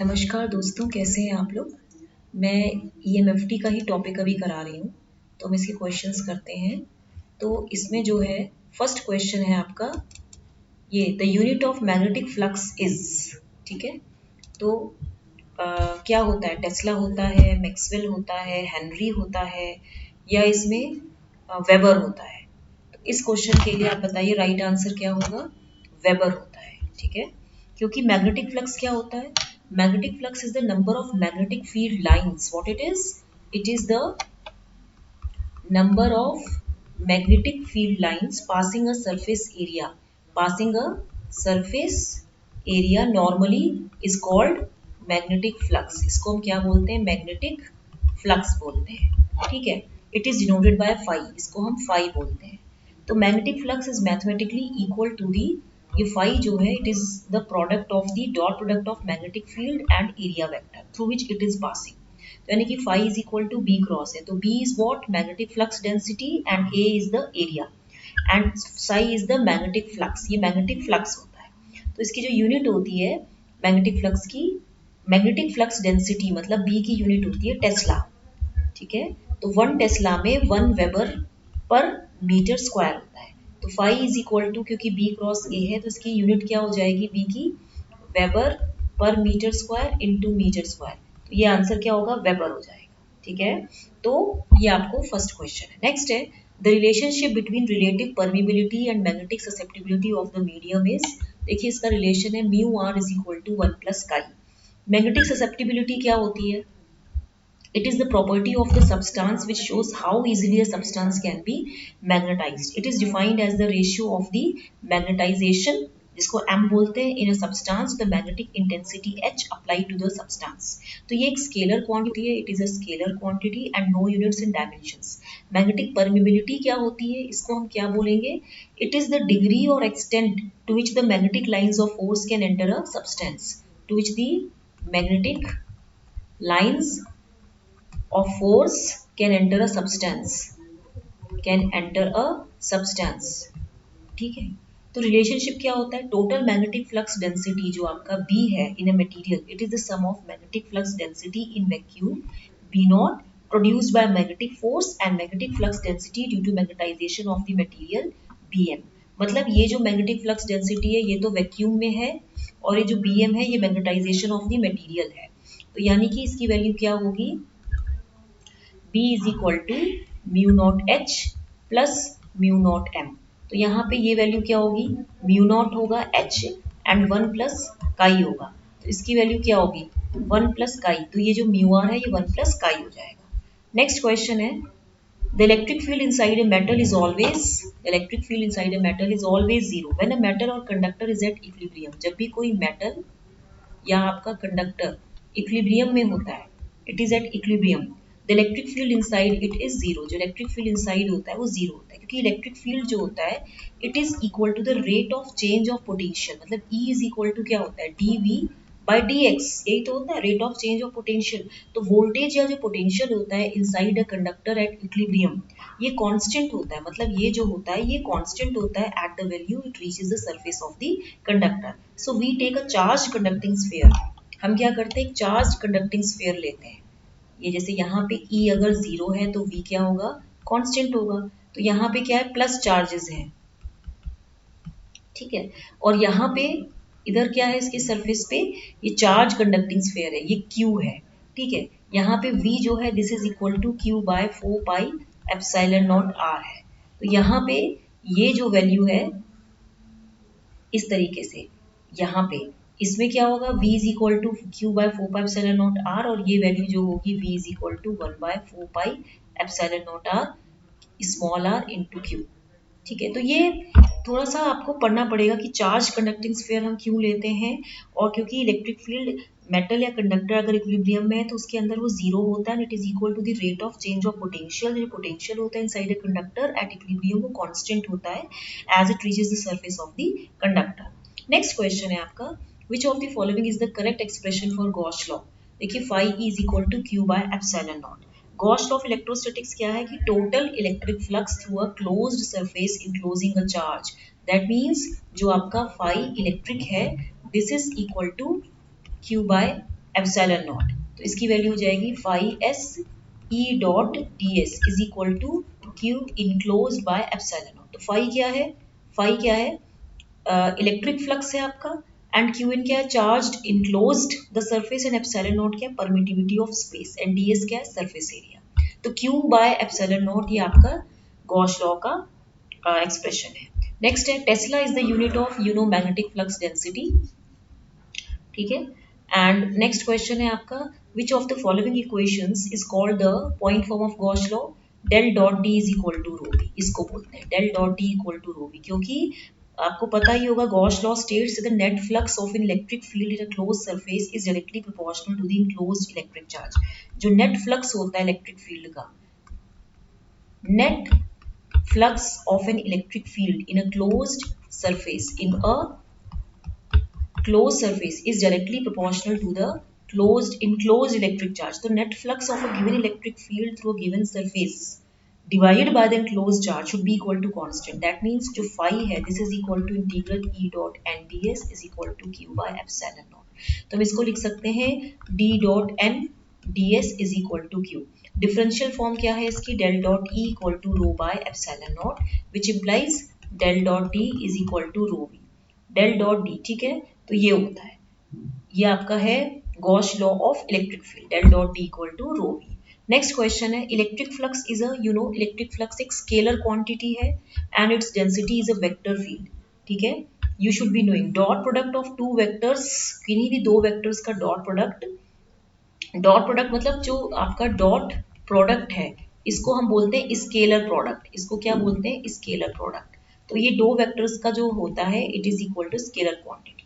नमस्कार दोस्तों, कैसे हैं आप लोग। मैं ईएमएफटी का ही टॉपिक अभी करा रही हूँ, तो हम इसके क्वेश्चंस करते हैं। तो इसमें जो है फर्स्ट क्वेश्चन है आपका, ये the unit of magnetic flux is. ठीक है, तो क्या होता है, टेस्ला होता है, मैक्सवेल होता है, हेनरी होता है, या इसमें वेबर होता है। तो इस क्वेश्चन के लिए आप बताइए राइट आंसर क्या होगा। वेबर होता है। ठीक है, क्योंकि मैग्नेटिक फ्लक्स क्या होता है, magnetic flux is the number of magnetic field lines. What it is the number of magnetic field lines passing a surface area, passing a surface area normally is called magnetic flux। इसको हम क्या बोलते हैं, magnetic flux बोलते हैं। ठीक है, it is denoted by phi, इसको हम फाई बोलते हैं। तो magnetic flux is mathematically equal to the, ये फाई जो है it is the product of the dot product of magnetic field and area vector through which it is passing. यानी कि phi is equal to B cross है, तो B is what, magnetic flux density, and A is the area, and psi is the magnetic flux. ये magnetic flux होता है। तो इसकी जो यूनिट होती है मैग्नेटिक फ्लक्स की, मैग्नेटिक फ्लक्स डेंसिटी मतलब बी की यूनिट होती है टेस्ला। ठीक है, तो 1 टेस्ला में 1 वेबर पर मीटर स्क्वायर होता है। तो फाई इज इक्वल टू, क्योंकि बी क्रॉस ए है तो इसकी यूनिट क्या हो जाएगी, बी की वेबर पर metre square into metre square. तो ये आंसर क्या होगा, वेबर हो जाएगा। ठीक है, तो ये आपको फर्स्ट क्वेश्चन है। नेक्स्ट है the relationship between relative permeability and magnetic susceptibility of the medium is. देखिए इसका रिलेशन है mu R is equal to 1 plus chi. Magnetic susceptibility क्या होती है, it is the property of the substance which shows how easily a substance can be magnetized. It is defined as the ratio of the magnetization, जिसको m बोलते हैं, in a substance the magnetic intensity h applied to the substance। तो ये एक scalar quantity है, it is a scalar quantity and no units in dimensions। Magnetic permeability क्या होती है, इसको हम क्या बोलेंगे, it is the degree or extent to which the magnetic lines of force can enter a substance, to which the magnetic lines of force can enter a substance, can enter a substance। ठीक है, तो relationship क्या होता है, total magnetic flux density जो आपका B है in a material, it is the sum of magnetic flux density in vacuum B naught produced by magnetic force and magnetic flux density due to magnetisation of the material BM। मतलब ये जो magnetic flux density है ये तो vacuum में है, और ये जो BM है ये मैग्नेटाइजेशन ऑफ द मटेरियल है। तो यानी कि इसकी वैल्यू क्या होगी, B is equal to mu naught H plus mu naught M। तो यहाँ पे ये वैल्यू क्या होगी, म्यू नॉट होगा H एंड 1 प्लस काई होगा। तो इसकी वैल्यू क्या होगी, 1 प्लस काई। तो ये जो म्यू आर है ये 1 प्लस काई हो जाएगा। नेक्स्ट क्वेश्चन है the electric field inside a metal is always, electric field inside a metal is always zero when a metal और कंडक्टर इज एट इक्विलिब्रियम। जब भी कोई मेटल या आपका कंडक्टर इक्विलिब्रियम में होता है, it is at equilibrium, the electric field inside it is zero. जो इलेक्ट्रिक फील्ड इनसाइड होता है वो जीरो होता है, क्योंकि इलेक्ट्रिक फील्ड जो होता है it is equal to the rate of change of potential. मतलब E इज इक्वल टू क्या होता है, dV बाई dx, यही तो होता है rate of change of potential. तो वोल्टेज या जो पोटेंशियल होता है inside a conductor at equilibrium ये कांस्टेंट होता है। मतलब ये जो होता है ये कांस्टेंट होता है at the value it reaches the surface of the conductor. So we take a charge conducting sphere. हम क्या करते हैं, एक चार्ज कंडक्टिंग स्फीयर लेते हैं। ये जैसे यहाँ पे E अगर जीरो है तो V क्या होगा, कांस्टेंट होगा। तो यहाँ पे क्या है, प्लस चार्जेस हैं। ठीक है, और यहाँ पे इधर क्या है, इसके सरफेस पे ये चार्ज कंडक्टिंग स्फीयर है, ये Q है। ठीक है, यहाँ पे V जो है this is equal to Q by 4 pi epsilon naught R है। तो यहाँ पे ये जो वैल्यू है इस तरीके से, यहाँ पे इसमें क्या होगा, v is equal to Q by 4 pi epsilon naught r, और ये वैल्यू जो होगी v is equal to 1 by 4 pi epsilon naught r small r into Q. ठीक है, तो ये थोड़ा सा आपको पढ़ना पड़ेगा कि चार्ज कंडक्टिंग स्फीयर हम क्यों लेते हैं, और क्योंकि इलेक्ट्रिक फील्ड मेटल या कंडक्टर अगर इक्विलिब्रियम में है तो उसके अंदर वो जीरो होता है, it is equal to the rate of change of potential. जो पोटेंशियल होता है inside a conductor at equilibrium वो कांस्टेंट होता है as it reaches the surface of the conductor. Next question है आपका, which of the following is the correct expression for Gauss law. देखिए phi is equal to Q by epsilon naught. Gauss law of electrostatics क्या है कि total electric flux through a closed surface enclosing a charge, that means जो आपका phi electric है this is equal to Q by epsilon naught. तो इसकी value हो जाएगी phi S E dot D S is equal to Q enclose by epsilon naught. तो phi क्या है? फाई क्या है? इलेक्ट्रिक फ्लक्स है आपका, एंड क्यू इन क्या है? Charged enclosed the surface, and epsilon naught क्या है? Permittivity of space, and ds क्या है? Surface area. तो क्यू बाय एप्सिलॉन नॉट ये आपका गॉस लॉ का एक्सप्रेशन है। नेक्स्ट है tesla is the unit of magnetic flux density. ठीक है। एंड नेक्स्ट क्वेश्चन है आपका which of the following equations is called the point form of Gauss law? Del dot D is equal to rho V, इसको बोलते हैं del dot D equal to rho V, क्योंकि आपको पता ही होगा Gauss law states the net flux of an electric field in a close surface is directly proportional to the enclosed electric charge. जो net flux होता है electric field का, net flux of an electric field in a closed surface is directly proportional to the enclosed electric charge. So net flux of a given electric field through a given surface divided by the enclosed charge should be equal to constant. That means जो phi है this is equal to integral E dot n ds is equal to q by epsilon naught. तो हम इसको लिख सकते हैं d dot n ds is equal to q. Differential form क्या है इसकी? Del dot E equal to rho by epsilon naught which implies del dot D is equal to rho v, del dot D. ठीक है, तो ये होता है, ये आपका है Gauss law of electric field, del dot D equal to rho v. Next question है electric flux is a electric flux एक स्केलर क्वांटिटी है and its density is a vector field. ठीक है, you should be knowing dot product of two vectors, किन्हीं भी दो vectors का dot product, dot product मतलब जो आपका डॉट प्रोडक्ट है इसको हम बोलते हैं स्केलर प्रोडक्ट। इसको क्या बोलते हैं? Scalar product. तो ये दो वेक्टर्स का जो होता है it is equal to scalar quantity.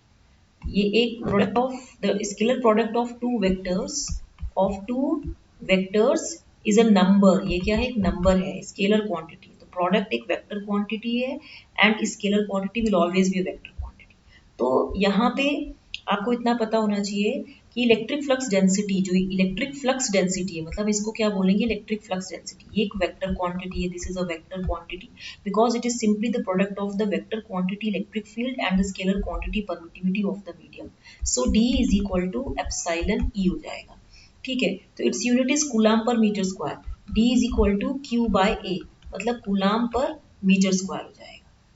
ये एक product of the scalar product of two vectors is a number. ये क्या है? एक नंबर है, स्केलर क्वांटिटी। तो प्रोडक्ट एक वेक्टर क्वांटिटी है and scalar quantity will always be vector quantity. तो यहाँ पे आपको इतना पता होना चाहिए कि इलेक्ट्रिक फ्लक्स डेंसिटी, जो इलेक्ट्रिक फ्लक्स डेंसिटी है, मतलब इसको क्या बोलेंगे? Electric flux density. ये एक वेक्टर क्वांटिटी है, this is a vector quantity because it is simply the product of the vector quantity electric field and the scalar quantity permittivity of the medium. So D is equal to epsilon E हो जाएगा। ठीक है, तो its unit is coulomb per metre square. D is equal to Q by A, मतलब coulomb per metre square हो जाएगा।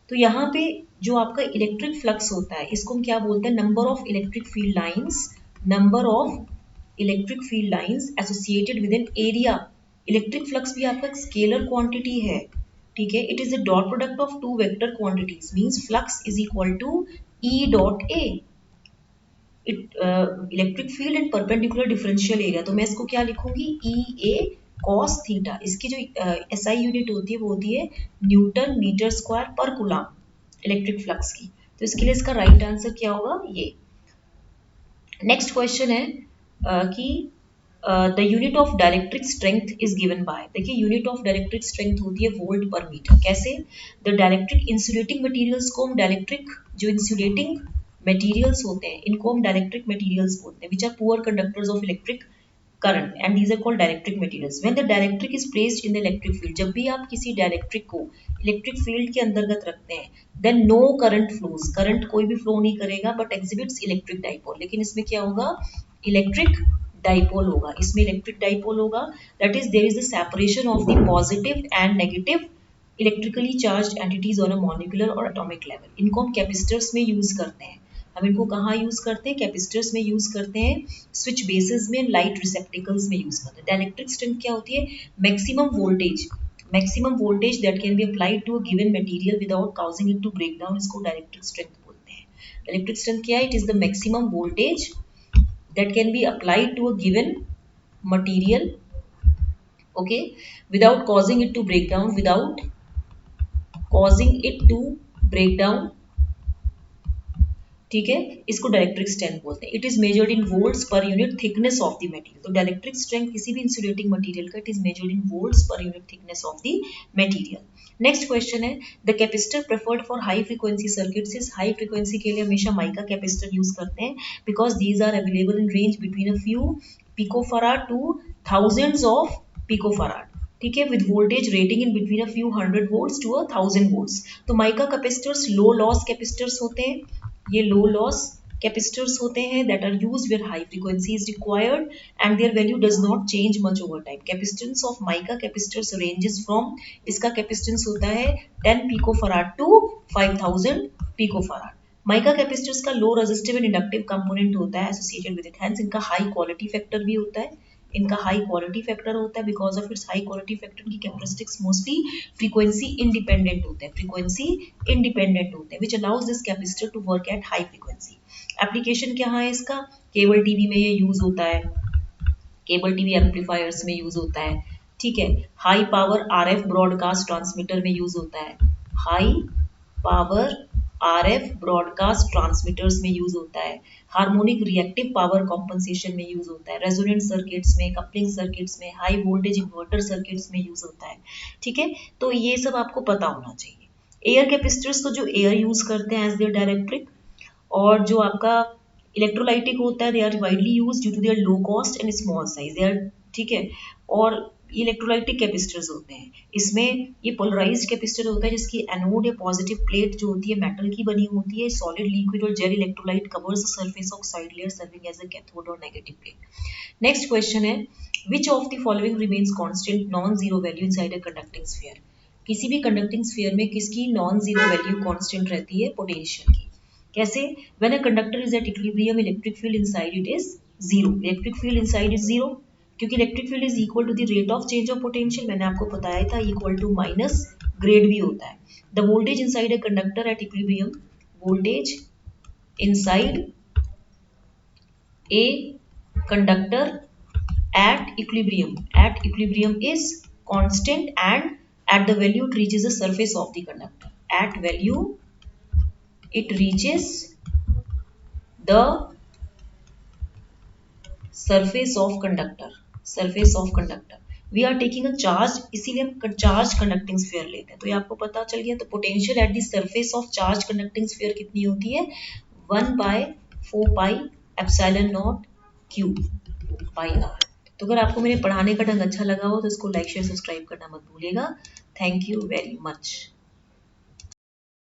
तो यहाँ पे जो आपका इलेक्ट्रिक फ्लक्स होता है इसको हम क्या बोलते हैं? Number of electric field lines, number of electric field lines associated with an area. Electric flux भी आपका स्केलर क्वांटिटी है। ठीक है, it is the dot product of two vector quantities means flux is equal to E dot A, electric field and perpendicular differential area. तो मैं इसको क्या लिखूंगी? E A cos theta. इसकी जो एसआई यूनिट होती है वो होती है न्यूटन मीटर स्क्वायर पर कूलम इलेक्ट्रिक फ्लक्स की। तो इसके लिए इसका राइट आंसर क्या होगा? ये। नेक्स्ट क्वेश्चन है कि the unit of डायरेक्ट्रिक strength is given by. देखिए यूनिट ऑफ डायरेक्ट्रिक स्ट्रेंथ होती है वोल्ट पर मीटर। कैसे? द डायरेक्ट्रिक इंसुलेटिंग मटेरियल्स को हम डायरेक्ट्रिक, जो इंसुलेटिंग मटेरियल्स होते हैं इनको हम डायरेक्ट्रिक मटेरियल्स बोलते हैं, which are poor conductors of electric current and these are called dielectric materials. When the dielectric is placed in the electric field, जब भी आप किसी डायलेक्ट्रिक को इलेक्ट्रिक फील्ड के अंतर्गत रखते हैं then no current flows, current कोई भी फ्लो नहीं करेगा but exhibits electric dipole। लेकिन इसमें क्या होगा? इलेक्ट्रिक डाइपोल होगा, इसमें इलेक्ट्रिक डाइपोल होगा। That is there is the separation of the positive and negative electrically charge entities on a molecular और एटॉमिक लेवल। इनको हम कैपेसिटर्स में यूज करते हैं। हम इनको कहाँ यूज करते हैं? कैपेसिटर्स में यूज करते हैं, स्विच बेसिस में, लाइट रिसेप्टिकल्स में यूज करते हैं। डायलेक्ट्रिक स्ट्रेंथ क्या होती है? Maximum voltage that can be applied to a given material without causing it to break down, इसको डायलेक्ट्रिक स्ट्रेंथ बोलते हैं। डायलेक्ट्रिक स्ट्रेंथ क्या है? It is the maximum voltage that can be applied to a given material, okay, without causing it to break down, ठीक है, इसको dielectric strength बोलते हैं। It is measured in volts per unit thickness of the material. तो dielectric strength किसी भी insulating material का it is measured in volts per unit thickness of the material. Next question है the capacitor preferred for high frequency circuits is. High frequency के लिए हमेशा mica capacitor use करते हैं because these are available in range between a few picofarad to thousands of picofarad. ठीक है, with voltage rating in between a few 100 volts to 1000 volts. तो mica capacitors low loss capacitors होते हैं, ये low loss capacitors होते हैं that are used where high frequency is required and their value does not change much over time. Capacitance of mica capacitors ranges from, इसका capacitance होता है 10 picofarad to 5000 picofarad. Mica capacitors का low resistive and inductive component होता है associated with it, hence इनका high quality factor भी होता है। इनका हाई क्वालिटी फैक्टर होता है because of its high quality factor की कैरेक्टरिस्टिक्स मोस्टली फ्रीक्वेंसी इंडिपेंडेंट होते हैं, फ्रीक्वेंसी इंडिपेंडेंट होते हैं, which allows this capacitor to work at high frequency. Application क्या है इसका, केबल टीवी में ये यूज होता है, केबल टीवी एम्पलीफायर्स में यूज होता है, ठीक है। High power RF broadcast transmitter में यूज होता है, high power RF broadcast transmitters में यूज होता है, हार्मोनिक रिएक्टिव पावर कॉम्पनसेशन में यूज होता है, रेजोनेंट सर्किट्स में, कपलिंग सर्किट्स में, हाई वोल्टेज इन्वर्टर सर्किट्स में यूज होता है, ठीक है। तो ये सब आपको पता होना चाहिए। एयर कैपेसिटर्स तो जो एयर यूज करते हैं एज देयर डायरेक्ट्रिक, और जो आपका इलेक्ट्रोलाइटिक होता है they are widely use due to their low cost and small size, they are, ठीक है। और इलेक्ट्रोलाइटिक कैपेसिटर्स होते हैं, इसमें ये पोलराइज्ड कैपेसिटर होता है जिसकी एनोड या पॉजिटिव प्लेट जो होती है मेटल की बनी होती है, सॉलिड लिक्विड और gel electrolyte covers the surface of side layer serving as a cathode और नेगेटिव प्लेट। नेक्स्ट क्वेश्चन है, which of the following remains constant non zero value inside a conducting sphere. किसी भी conducting sphere में किसकी non zero value constant रहती है, potential की। कैसे, when a conductor is at equilibrium electric field inside it is zero, electric field inside is zero क्योंकि electric field is equal to the rate of change of potential, मैंने आपको बताया था equal to minus grade भी होता है। The voltage inside a conductor at equilibrium, voltage inside a conductor at equilibrium is constant and at the value it reaches the surface of the conductor, at value it reaches the surface of conductor, surface of conductor we are taking a charge, इसीलिए हम charge conducting sphere लेते हैं। तो ये आपको पता चल गया। तो potential at the surface of charge conducting sphere कितनी होती है, 1/4 pi epsilon naught Q by R. तो अगर आपको मेरे पढ़ाने का ढंग अच्छा लगा हो तो इसको लाइक शेयर सब्सक्राइब करना मत भूलिएगा। Thank you very much.